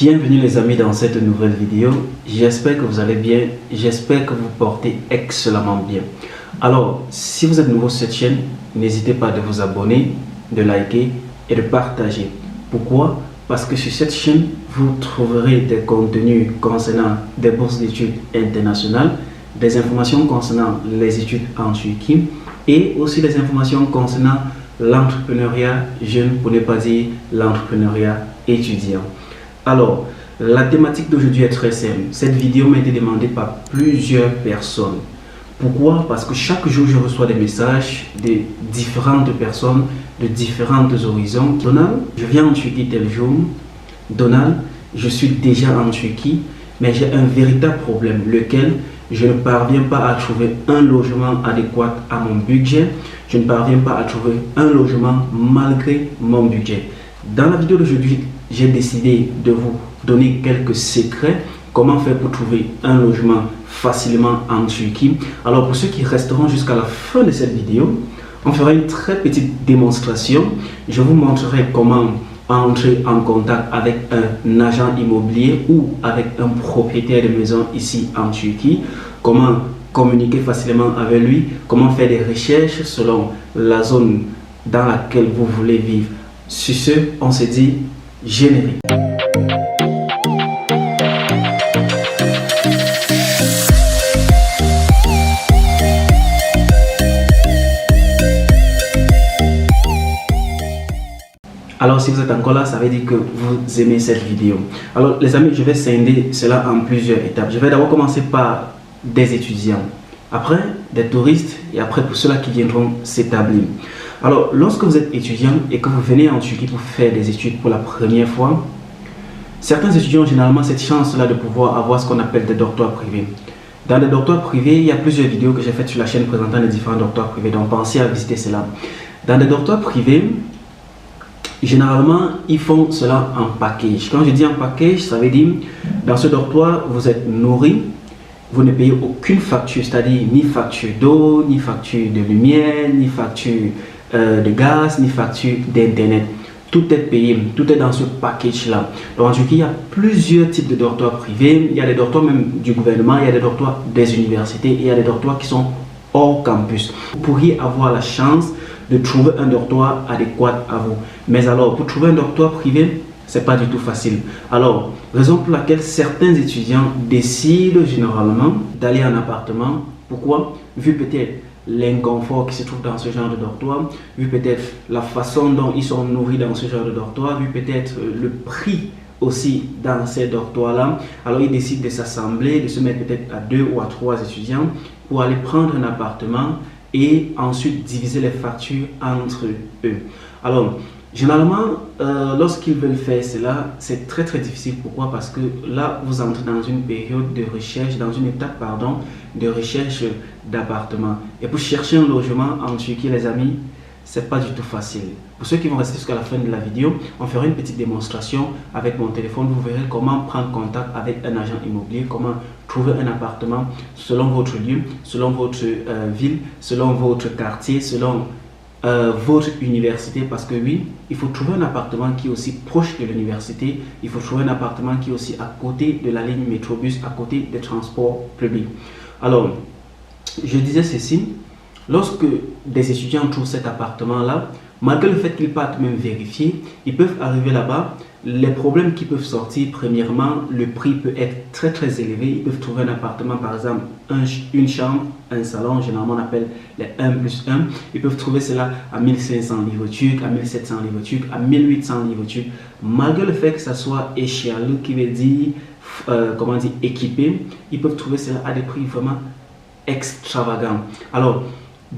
Bienvenue les amis dans cette nouvelle vidéo. J'espère que vous allez bien, j'espère que vous portez excellemment bien. Alors, si vous êtes nouveau sur cette chaîne, n'hésitez pas de vous abonner, de liker et de partager. Pourquoi? Parce que sur cette chaîne, vous trouverez des contenus concernant des bourses d'études internationales, des informations concernant les études en Turquie et aussi des informations concernant l'entrepreneuriat jeune, pour ne pas dire l'entrepreneuriat étudiant. Alors, la thématique d'aujourd'hui est très simple. Cette vidéo m'a été demandée par plusieurs personnes. Pourquoi? Parce que chaque jour, je reçois des messages de différentes personnes, de différents horizons. Donald, je viens en Turquie tel jour. Donald, je suis déjà en Turquie, mais j'ai un véritable problème, lequel je ne parviens pas à trouver un logement adéquat à mon budget. Je ne parviens pas à trouver un logement malgré mon budget. Dans la vidéo d'aujourd'hui, j'ai décidé de vous donner quelques secrets. Comment faire pour trouver un logement facilement en Turquie. Alors pour ceux qui resteront jusqu'à la fin de cette vidéo, on fera une très petite démonstration. Je vous montrerai comment entrer en contact avec un agent immobilier ou avec un propriétaire de maison ici en Turquie. Comment communiquer facilement avec lui. Comment faire des recherches selon la zone dans laquelle vous voulez vivre. Sur ce, on se dit générique. Alors si vous êtes encore là, ça veut dire que vous aimez cette vidéo. Alors les amis, je vais scinder cela en plusieurs étapes. Je vais d'abord commencer par des étudiants, après des touristes et après pour ceux-là qui viendront s'établir. Alors lorsque vous êtes étudiant et que vous venez en Turquie pour faire des études pour la première fois, certains étudiants ont généralement cette chance-là de pouvoir avoir ce qu'on appelle des dortoirs privés. Dans les dortoirs privés, il y a plusieurs vidéos que j'ai faites sur la chaîne présentant les différents dortoirs privés, donc pensez à visiter cela. Dans les dortoirs privés, généralement, ils font cela en package. Quand je dis en package, ça veut dire dans ce dortoir, vous êtes nourri, vous ne payez aucune facture, c'est-à-dire ni facture d'eau, ni facture de lumière, ni facture de gaz, ni facture d'internet. Tout est payé, tout est dans ce package-là. Donc en Turquie, il y a plusieurs types de dortoirs privés. Il y a des dortoirs même du gouvernement, il y a des dortoirs des universités, et il y a des dortoirs qui sont hors campus. Vous pourriez avoir la chance de trouver un dortoir adéquat à vous. Mais alors, pour trouver un dortoir privé, c'est pas du tout facile. Alors, raison pour laquelle certains étudiants décident généralement d'aller en appartement. Pourquoi? Vu peut-être l'inconfort qui se trouve dans ce genre de dortoir, vu peut-être la façon dont ils sont nourris dans ce genre de dortoir, vu peut-être le prix aussi dans ces dortoirs-là. Alors, ils décident de s'assembler, de se mettre peut-être à 2 ou à 3 étudiants pour aller prendre un appartement et ensuite diviser les factures entre eux. Alors, généralement, lorsqu'ils veulent faire cela, c'est très difficile. Pourquoi? Parce que là, vous entrez dans une période de recherche, dans une étape, pardon, de recherche d'appartement. Et pour chercher un logement en Turquie, les amis, c'est pas du tout facile. Pour ceux qui vont rester jusqu'à la fin de la vidéo, on fera une petite démonstration avec mon téléphone. Vous verrez comment prendre contact avec un agent immobilier, comment trouver un appartement selon votre lieu, selon votre ville, selon votre quartier, selon votre université. Parce que oui, il faut trouver un appartement qui est aussi proche de l'université. Il faut trouver un appartement qui est aussi à côté de la ligne métrobus, à côté des transports publics. Alors, je disais ceci. Lorsque des étudiants trouvent cet appartement-là, malgré le fait qu'ils partent même vérifier, ils peuvent arriver là-bas. Les problèmes qui peuvent sortir, premièrement, le prix peut être très élevé. Ils peuvent trouver un appartement, par exemple, une chambre, un salon, généralement on appelle les 1+1. Ils peuvent trouver cela à 1500 livres turcs, à 1700 livres turcs, à 1800 livres turcs. Malgré le fait que ça soit échelon, qui veut dire, équipé, ils peuvent trouver cela à des prix vraiment extravagants. Alors,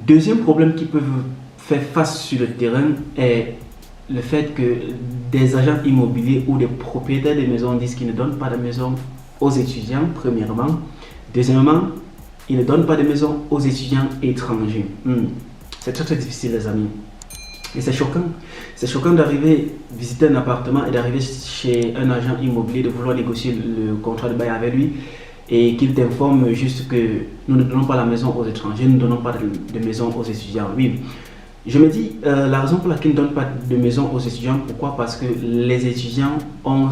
deuxième problème qu'ils peuvent faire face sur le terrain est le fait que des agents immobiliers ou des propriétaires de maisons disent qu'ils ne donnent pas de maison aux étudiants, premièrement. Deuxièmement, ils ne donnent pas de maison aux étudiants étrangers. C'est très difficile, les amis. Et c'est choquant. C'est choquant d'arriver visiter un appartement et d'arriver chez un agent immobilier, de vouloir négocier le contrat de bail avec lui et qu'il t'informe juste que nous ne donnons pas la maison aux étrangers, nous ne donnons pas de maison aux étudiants. Oui. Je me dis, la raison pour laquelle ils ne donnent pas de maison aux étudiants, pourquoi? Parce que les étudiants ont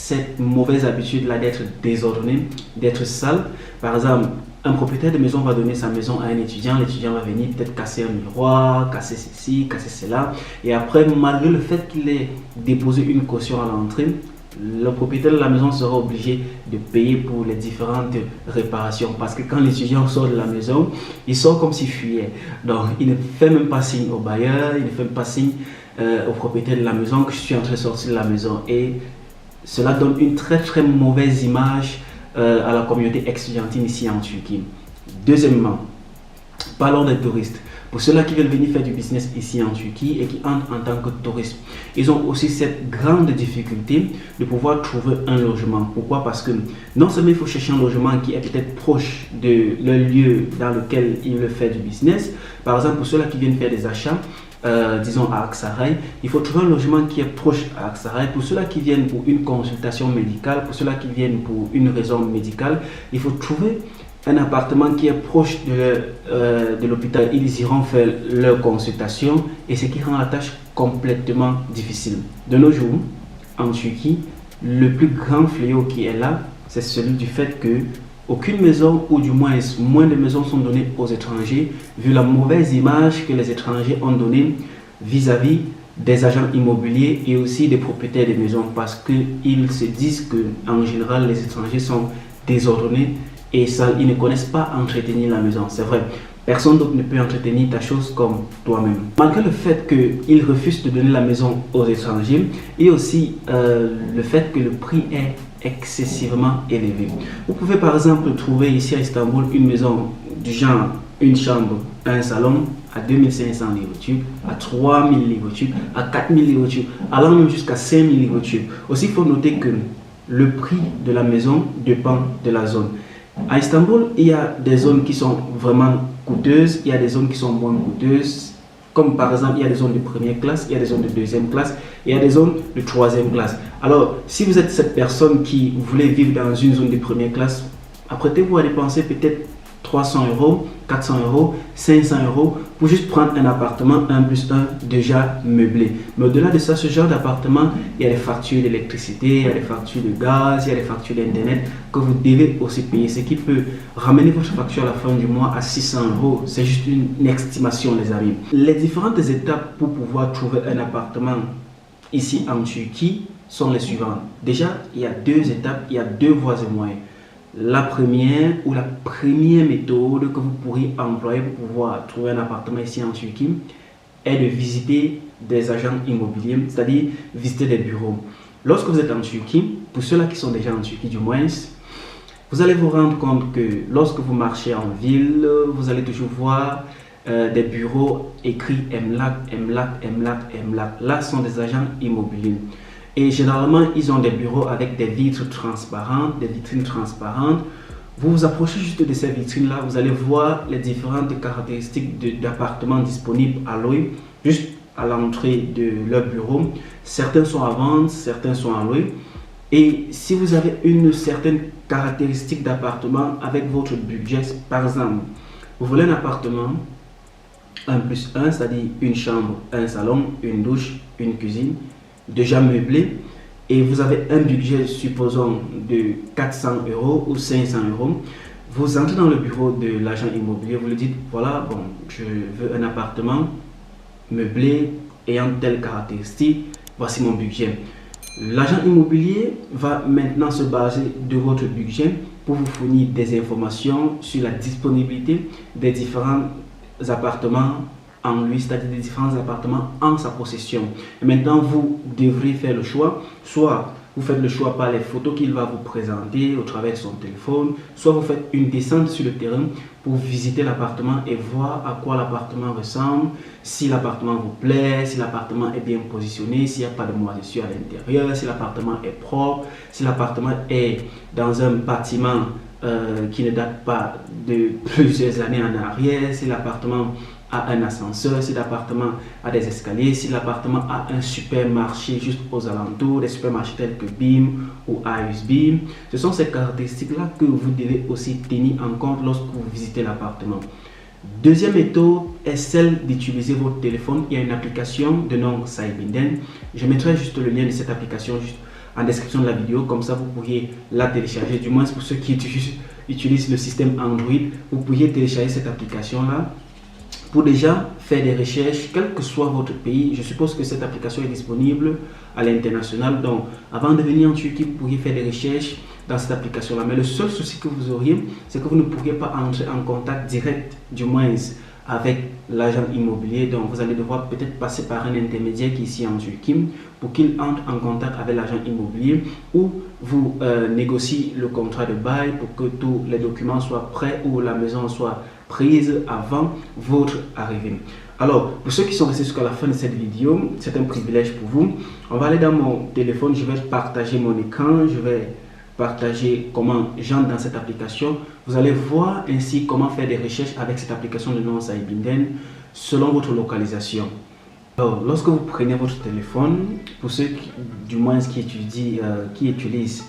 cette mauvaise habitude-là d'être désordonné, d'être sale. Par exemple, un propriétaire de maison va donner sa maison à un étudiant, l'étudiant va venir peut-être casser un miroir, casser ceci, casser cela. Et après, malgré le fait qu'il ait déposé une caution à l'entrée, le propriétaire de la maison sera obligé de payer pour les différentes réparations. Parce que quand l'étudiant sort de la maison, il sort comme s'il fuyait. Donc, il ne fait même pas signe au bailleur, il ne fait même pas signe au propriétaire de la maison que je suis en train de sortir de la maison. Et cela donne une très mauvaise image à la communauté estudiantine ici en Turquie. Deuxièmement, parlons des touristes. Pour ceux-là qui veulent venir faire du business ici en Turquie et qui entrent en tant que touristes, ils ont aussi cette grande difficulté de pouvoir trouver un logement. Pourquoi? Parce que non seulement il faut chercher un logement qui est peut-être proche de leur lieu dans lequel ils veulent faire du business. Par exemple, pour ceux-là qui viennent faire des achats, disons à Aksaray, il faut trouver un logement qui est proche à Aksaray. Pour ceux-là qui viennent pour une consultation médicale, pour ceux-là qui viennent pour une raison médicale, il faut trouver un appartement qui est proche de l'hôpital. Ils iront faire leur consultation et ce qui rend la tâche complètement difficile. De nos jours, en Turquie, le plus grand fléau qui est là, c'est celui du fait que aucune maison, ou du moins de maisons sont données aux étrangers, vu la mauvaise image que les étrangers ont donnée vis-à-vis des agents immobiliers et aussi des propriétaires de maisons, parce qu'ils se disent que en général les étrangers sont désordonnés et ça, ils ne connaissent pas entretenir la maison. C'est vrai, personne d'autre ne peut entretenir ta chose comme toi-même. Malgré le fait qu'ils refusent de donner la maison aux étrangers, et aussi le fait que le prix est excessivement élevé. Vous pouvez par exemple trouver ici à Istanbul une maison du genre une chambre, un salon à 2500 livres turcs, à 3000 livres turcs, à 4000 livres turcs, allant même jusqu'à 5000 livres turcs. Aussi, il faut noter que le prix de la maison dépend de la zone. À Istanbul, il y a des zones qui sont vraiment coûteuses, il y a des zones qui sont moins coûteuses. Comme par exemple, il y a des zones de première classe, il y a des zones de deuxième classe, il y a des zones de troisième classe. Alors, si vous êtes cette personne qui voulait vivre dans une zone de première classe, apprêtez-vous à dépenser peut-être 300 €, 400 €, 500 € pour juste prendre un appartement 1+1 déjà meublé. Mais au-delà de ça, ce genre d'appartement, il y a des factures d'électricité, il y a des factures de gaz, il y a des factures d'internet que vous devez aussi payer, ce qui peut ramener votre facture à la fin du mois à 600 €. C'est juste une estimation, les amis. Les différentes étapes pour pouvoir trouver un appartement ici en Turquie sont les suivantes. Déjà, il y a deux étapes, il y a deux voies et moyens. La première méthode que vous pourriez employer pour pouvoir trouver un appartement ici en Turquie est de visiter des agents immobiliers, c'est-à-dire visiter des bureaux. Lorsque vous êtes en Turquie, pour ceux-là qui sont déjà en Turquie du moins, vous allez vous rendre compte que lorsque vous marchez en ville, vous allez toujours voir des bureaux écrits Emlak, Emlak, Emlak, Emlak. Là, ce sont des agents immobiliers. Et généralement, ils ont des bureaux avec des vitres transparentes, des vitrines transparentes. Vous vous approchez juste de ces vitrines-là, vous allez voir les différentes caractéristiques d'appartements disponibles à louer, juste à l'entrée de leur bureau. Certains sont à vendre, certains sont à louer. Et si vous avez une certaine caractéristique d'appartement avec votre budget, par exemple, vous voulez un appartement 1+1, c'est-à-dire une chambre, un salon, une douche, une cuisine, déjà meublé, et vous avez un budget, supposons, de 400 € ou 500 €, vous entrez dans le bureau de l'agent immobilier, vous lui dites, voilà, bon, je veux un appartement meublé ayant telle caractéristique, voici mon budget. L'agent immobilier va maintenant se baser de votre budget pour vous fournir des informations sur la disponibilité des différents appartements en lui, c'est-à-dire des différents appartements en sa possession. Et maintenant, vous devrez faire le choix. Soit vous faites le choix par les photos qu'il va vous présenter au travers de son téléphone, soit vous faites une descente sur le terrain pour visiter l'appartement et voir à quoi l'appartement ressemble, si l'appartement vous plaît, si l'appartement est bien positionné, s'il n'y a pas de moisissure à l'intérieur, si l'appartement est propre, si l'appartement est dans un bâtiment qui ne date pas de plusieurs années en arrière, si l'appartement a un ascenseur, si l'appartement a des escaliers, si l'appartement a un supermarché juste aux alentours, des supermarchés tels que BIM ou AUSBIM. Ce sont ces caractéristiques-là que vous devez aussi tenir en compte lorsque vous visitez l'appartement. Deuxième méthode est celle d'utiliser votre téléphone. Il y a une application de nom Saibinden. Je mettrai juste le lien de cette application juste en description de la vidéo, comme ça vous pourriez la télécharger, du moins pour ceux qui utilisent le système Android, vous pourriez télécharger cette application là pour déjà faire des recherches, quel que soit votre pays. Je suppose que cette application est disponible à l'international, donc avant de venir en Turquie, vous pourriez faire des recherches dans cette application là, mais le seul souci que vous auriez, c'est que vous ne pourriez pas entrer en contact direct, du moins avec l'agent immobilier. Donc vous allez devoir peut-être passer par un intermédiaire qui est ici en Turquie pour qu'il entre en contact avec l'agent immobilier, ou vous négociez le contrat de bail pour que tous les documents soient prêts ou la maison soit prise avant votre arrivée. Alors, pour ceux qui sont restés jusqu'à la fin de cette vidéo, c'est un privilège pour vous. On va aller dans mon téléphone, je vais partager mon écran, je vais partager comment j'entre dans cette application. Vous allez voir ainsi comment faire des recherches avec cette application de nom Saibinden selon votre localisation. Alors, lorsque vous prenez votre téléphone, pour ceux qui, du moins qui utilisent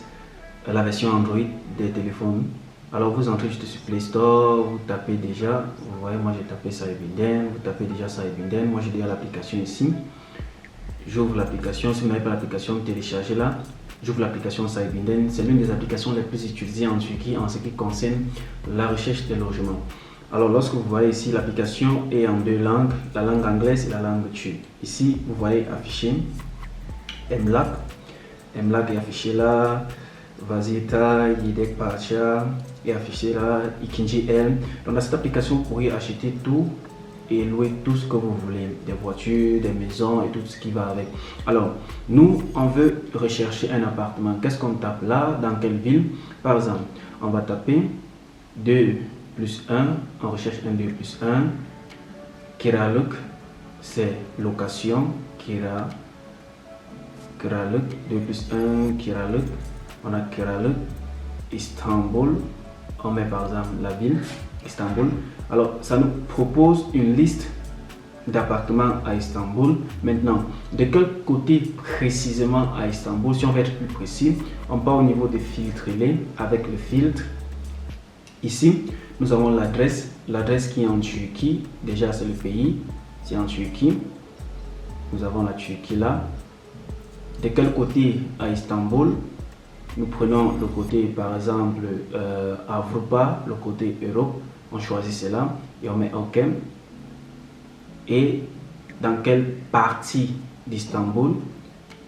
la version Android des téléphones, alors vous entrez juste sur Play Store, vous tapez déjà, vous voyez, moi j'ai tapé Saibinden, vous tapez déjà Saibinden, moi j'ai déjà l'application ici. J'ouvre l'application, si vous n'avez pas l'application, téléchargez-la. J'ouvre l'application Saibinden, c'est l'une des applications les plus utilisées en Turquie en ce qui concerne la recherche des logements. Alors lorsque vous voyez ici, l'application est en deux langues, la langue anglaise et la langue turque. Ici, vous voyez affiché Emlak. Emlak est affiché là, Vazita, Yedek Parcha est affiché là, Ikinji El. Donc dans cette application, vous pourriez acheter tout et louer tout ce que vous voulez, des voitures, des maisons et tout ce qui va avec. Alors, nous, on veut rechercher un appartement. Qu'est-ce qu'on tape là? Dans quelle ville? Par exemple, on va taper 2 plus 1, on recherche un 2 plus 1. Kiralık, c'est location. Kiralık, 2 plus 1, Kiralık. On a Kiralık, Istanbul. On met par exemple la ville, Istanbul. Alors, ça nous propose une liste d'appartements à Istanbul. Maintenant, de quel côté précisément à Istanbul? Si on veut être plus précis, on part au niveau des filtres avec le filtre. Ici, nous avons l'adresse qui est en Turquie. Déjà, c'est le pays, c'est en Turquie. Nous avons la Turquie là. De quel côté à Istanbul? Nous prenons le côté, par exemple, Avrupa, le côté Europe. On choisit cela et on met OK. Et dans quelle partie d'Istanbul?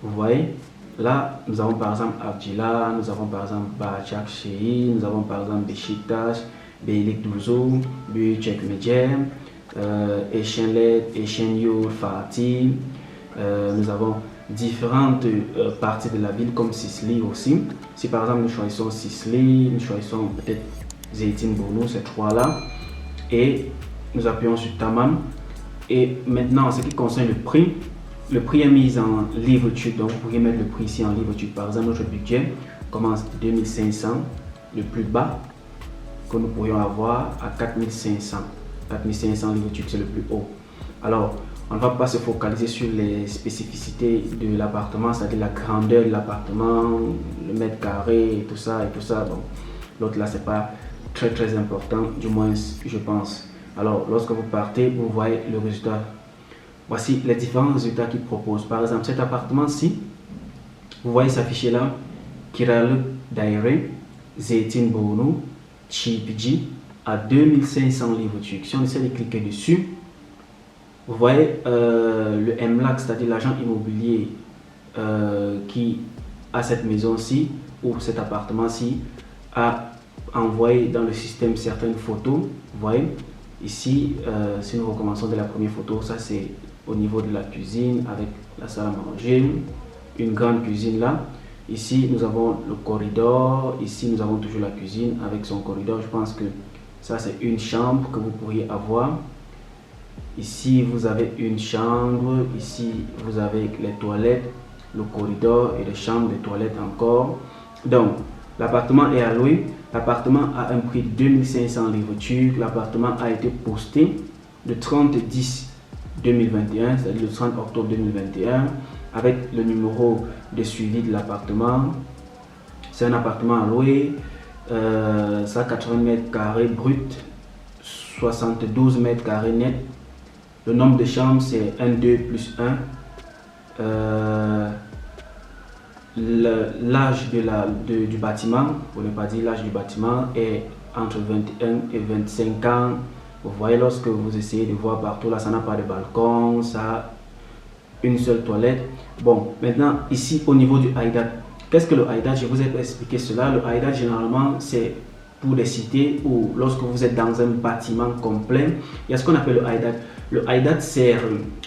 Vous voyez, là, nous avons par exemple Avcılar, nous avons par exemple Başakşehir, nous avons par exemple Beşiktaş, Beylikdüzü, Büyükçekmece, Esenler, Esenyurt, Fatih. Nous avons différentes parties de la ville comme Sicile aussi. Si par exemple nous choisissons Sicile, nous choisissons peut-être Zeytinburnu, ces trois-là, et nous appuyons sur Tamam. Et maintenant, en ce qui concerne le prix est mis en livres turcs, donc vous pourriez mettre le prix ici en livres turcs. Par exemple, notre budget commence 2500, le plus bas que nous pourrions avoir, à 4500. 4500 livres turcs, c'est le plus haut. Alors, on ne va pas se focaliser sur les spécificités de l'appartement, c'est-à-dire la grandeur de l'appartement, le mètre carré et tout ça. Bon, l'autre là, c'est pas très important, du moins je pense. Alors lorsque vous partez, vous voyez le résultat. Voici les différents résultats qu'il propose. Par exemple, cet appartement-ci, vous voyez s'afficher là, Kiralık Daire, Zeytinburnu, Çiftçi, à 2500 livres turcs. Si on essaie de cliquer dessus, vous voyez le Emlak, c'est-à-dire l'agent immobilier qui a cette maison-ci ou cet appartement-ci, a envoyé dans le système certaines photos. Vous voyez ici, si nous recommençons de la première photo, ça c'est au niveau de la cuisine avec la salle à manger, une grande cuisine là. Ici nous avons le corridor, ici nous avons toujours la cuisine avec son corridor. Je pense que ça c'est une chambre que vous pourriez avoir. Ici vous avez une chambre, ici vous avez les toilettes, le corridor et les chambres, les toilettes encore. Donc l'appartement est à louer. L'appartement a un prix de 2500 livres turcs. L'appartement a été posté le 30/10/2021, c'est-à-dire le 30 octobre 2021, avec le numéro de suivi de l'appartement. C'est un appartement à louer, 180 mètres carrés brut, 72 mètres carrés net. Le nombre de chambres, c'est 1, 2 plus 1. l'âge du bâtiment, pour ne pas dire l'âge du bâtiment, est entre 21 et 25 ans. Vous voyez, lorsque vous essayez de voir partout, là, ça n'a pas de balcon, ça a une seule toilette. Bon, maintenant, ici, au niveau du Haïdat, qu'est-ce que le Haïdat? Je vous ai expliqué cela. Le Haïdat, généralement, c'est pour des cités où, lorsque vous êtes dans un bâtiment complet, il y a ce qu'on appelle le Haïdat. Le Haïdat sert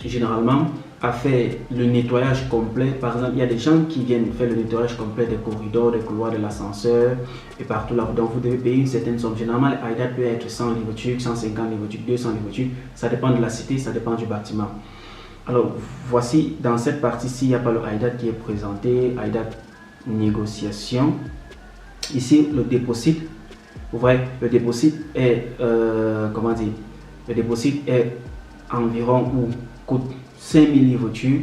généralement à faire le nettoyage complet. Par exemple, il y a des gens qui viennent faire le nettoyage complet des corridors, des couloirs, de l'ascenseur et partout là. Donc, vous devez payer une certaine somme. Généralement, le Haïdat peut être 100 livres turcs, 150 livres turcs, 200 livres turcs. Ça dépend de la cité, ça dépend du bâtiment. Alors, voici, dans cette partie-ci, il n'y a pas le Haïdat qui est présenté, Haïdat négociation. Ici, le dépôt. Vous voyez, le dépôt est, comment dire, le dépôt est environ ou coûte 5000 livres turcs.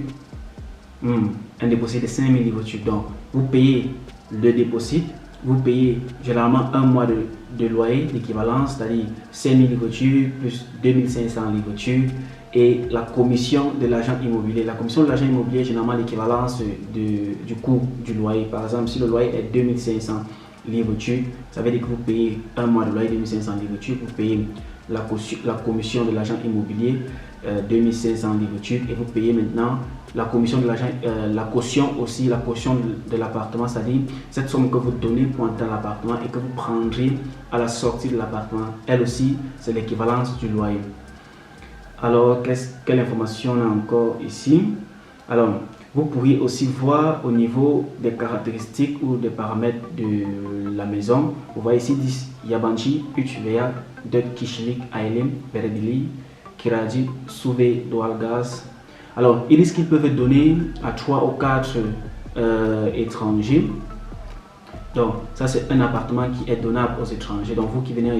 Un dépôt de 5000 livres turcs. Donc, vous payez le dépôt, vous payez généralement un mois de loyer, l'équivalent, c'est-à-dire 5000 livres turcs plus 2500 livres turcs. Et la commission de l'agent immobilier. La commission de l'agent immobilier est généralement l'équivalence du coût du loyer. Par exemple, si le loyer est 2500 livres turcs, ça veut dire que vous payez un mois de loyer 2500 livres turcs, vous payez la commission de l'agent immobilier 2500 livres turcs et vous payez maintenant la commission de l'agent, la caution aussi, la caution de l'appartement, c'est-à-dire cette somme que vous donnez pour entrer dans l'appartement et que vous prendrez à la sortie de l'appartement. Elle aussi, c'est l'équivalence du loyer. Alors, quelle information on a encore ici? Alors, vous pourriez aussi voir au niveau des caractéristiques ou des paramètres de la maison. Vous voyez ici, Yabanchi, Utveya, Dört Kişilik Ailem, Beredili, Kiradi, Souvé, Doğalgaz. Alors, ils disent qu'ils peuvent donner à 3 ou 4 étrangers. Donc, ça c'est un appartement qui est donnable aux étrangers. Donc, vous qui venez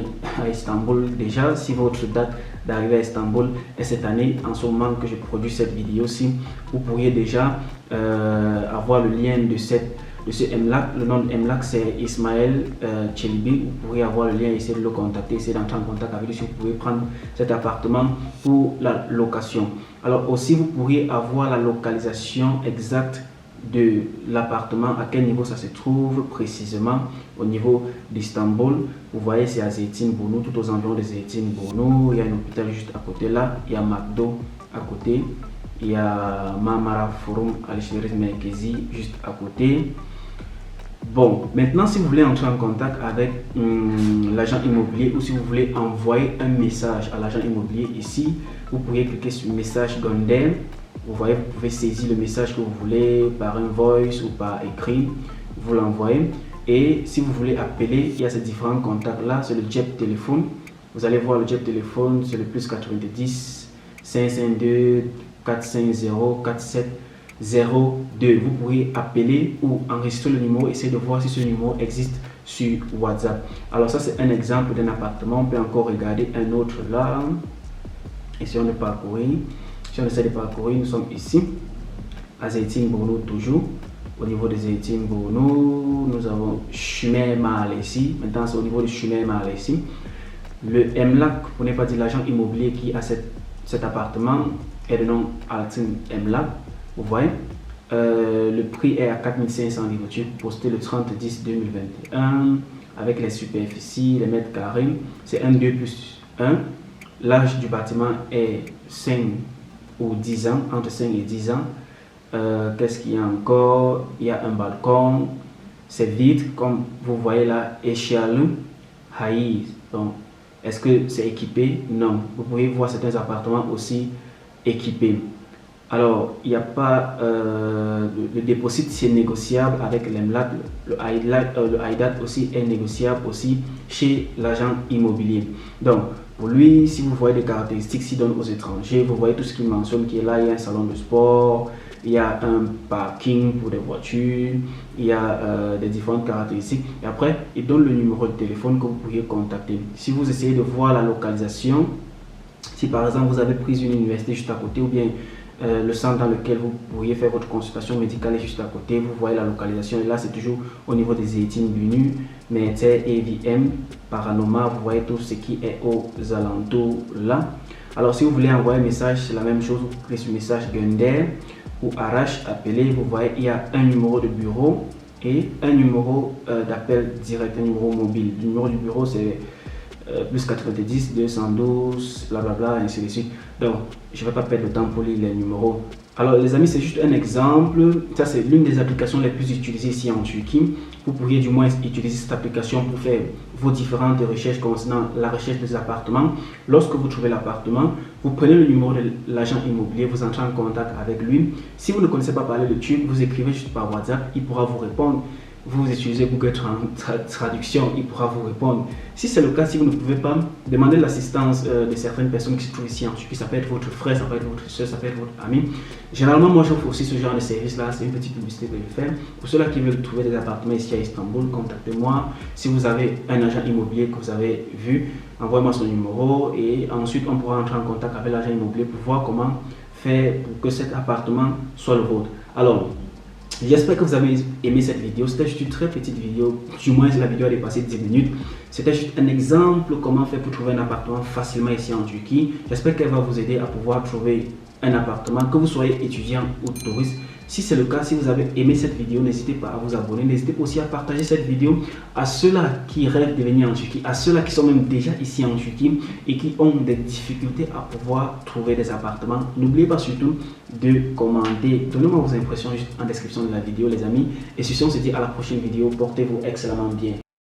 à Istanbul, déjà, si votre date d'arrivée à Istanbul est cette année, en ce moment que je produis cette vidéo-ci, vous pourriez déjà avoir le lien de ce MLAC. Le nom de MLAC c'est Ismaël Çelebi. Vous pourriez avoir le lien, essayer de le contacter, essayer d'entrer en contact avec lui si vous pouvez prendre cet appartement pour la location. Alors aussi, vous pourriez avoir la localisation exacte de l'appartement, à quel niveau ça se trouve précisément au niveau d'Istanbul. Vous voyez, c'est à Zeytinburnu, tout aux environs de Zeytinburnu. Il y a un hôpital juste à côté là, il y a McDo à côté, il y a Marmara Forum Alışveriş Merkezi juste à côté. Bon, maintenant si vous voulez entrer en contact avec l'agent immobilier ou si vous voulez envoyer un message à l'agent immobilier ici, vous pouvez cliquer sur message Gönder. Vous voyez, vous pouvez saisir le message que vous voulez par un voice ou par écrit, vous l'envoyez. Et si vous voulez appeler, il y a ces différents contacts là, c'est le jet téléphone. Vous allez voir le jet téléphone, c'est le plus 90 552 450 4702. Vous pourrez appeler ou enregistrer le numéro, essayer de voir si ce numéro existe sur WhatsApp. Alors ça c'est un exemple d'un appartement. On peut encore regarder un autre là. Essayons de parcourir. Si on essaie de parcourir, nous sommes ici à Zeytinburnu toujours. Au niveau de Zeytinburnu, nous avons Chemin Mahallesi. Maintenant, c'est au niveau de Chemin Mahallesi. Le MLAC, pour ne pas dire l'agent immobilier qui a cet appartement, est de nom Altın MLAC. Vous voyez, le prix est à 4500 livres turcs, posté le 30/10/2021 avec les superficies, les mètres carrés. C'est un 2+1. L'âge du bâtiment est 5 ou 10 ans, entre 5 et 10 ans. Qu'est-ce qu'il y a encore? Il y a un balcon, c'est vide, comme vous voyez là, échelle, haïs. Donc, est-ce que c'est équipé? Non. Vous pouvez voir certains appartements aussi équipés. Alors, il n'y a pas le dépôt, c'est négociable avec l'EMLAC. Le Haïdat aussi est négociable aussi chez l'agent immobilier. Donc, pour lui, si vous voyez des caractéristiques qu'il donne aux étrangers, vous voyez tout ce qu'il mentionne qui est là. Il y a un salon de sport, il y a un parking pour des voitures, il y a des différentes caractéristiques. Et après, il donne le numéro de téléphone que vous pourriez contacter. Si vous essayez de voir la localisation, si par exemple vous avez pris une université juste à côté ou bien le centre dans lequel vous pourriez faire votre consultation médicale est juste à côté, vous voyez la localisation et là c'est toujours au niveau des Zeytinburnu, Merter, EVM, Paranoma, vous voyez tout ce qui est aux alentours là. Alors si vous voulez envoyer un message, c'est la même chose, vous cliquez sur message Gönder ou Arrache, appelez. Vous voyez, il y a un numéro de bureau et un numéro d'appel direct, un numéro mobile. Le numéro du bureau, c'est plus 90, 212, blablabla, ainsi de suite. Donc, je ne vais pas perdre le temps pour lire les numéros. Alors, les amis, c'est juste un exemple. Ça, c'est l'une des applications les plus utilisées ici en Turquie. Vous pourriez du moins utiliser cette application pour faire vos différentes recherches concernant la recherche des appartements. Lorsque vous trouvez l'appartement, vous prenez le numéro de l'agent immobilier, vous entrez en contact avec lui. Si vous ne connaissez pas parler le turc, vous écrivez juste par WhatsApp, il pourra vous répondre. Vous utilisez Google Traduction, il pourra vous répondre. Si c'est le cas, si vous ne pouvez pas, demandez l'assistance de certaines personnes qui se trouvent ici en Turquie. Ça peut être votre frère, ça peut être votre soeur, ça peut être votre ami. Généralement, moi j'offre aussi ce genre de service-là. C'est une petite publicité que je fais. Pour ceux-là qui veulent trouver des appartements ici à Istanbul, contactez-moi. Si vous avez un agent immobilier que vous avez vu, envoyez-moi son numéro et ensuite on pourra entrer en contact avec l'agent immobilier pour voir comment faire pour que cet appartement soit le vôtre. Alors, j'espère que vous avez aimé cette vidéo. C'était juste une très petite vidéo. Du moins, la vidéo a dépassé 10 minutes. C'était juste un exemple comment faire pour trouver un appartement facilement ici en Turquie. J'espère qu'elle va vous aider à pouvoir trouver un appartement, que vous soyez étudiant ou touriste. Si c'est le cas, si vous avez aimé cette vidéo, n'hésitez pas à vous abonner. N'hésitez pas aussi à partager cette vidéo à ceux-là qui rêvent de venir en Turquie, à ceux-là qui sont même déjà ici en Turquie et qui ont des difficultés à pouvoir trouver des appartements. N'oubliez pas surtout de commenter. Donnez-moi vos impressions juste en description de la vidéo, les amis. Et sur ce, on se dit à la prochaine vidéo. Portez-vous excellemment bien.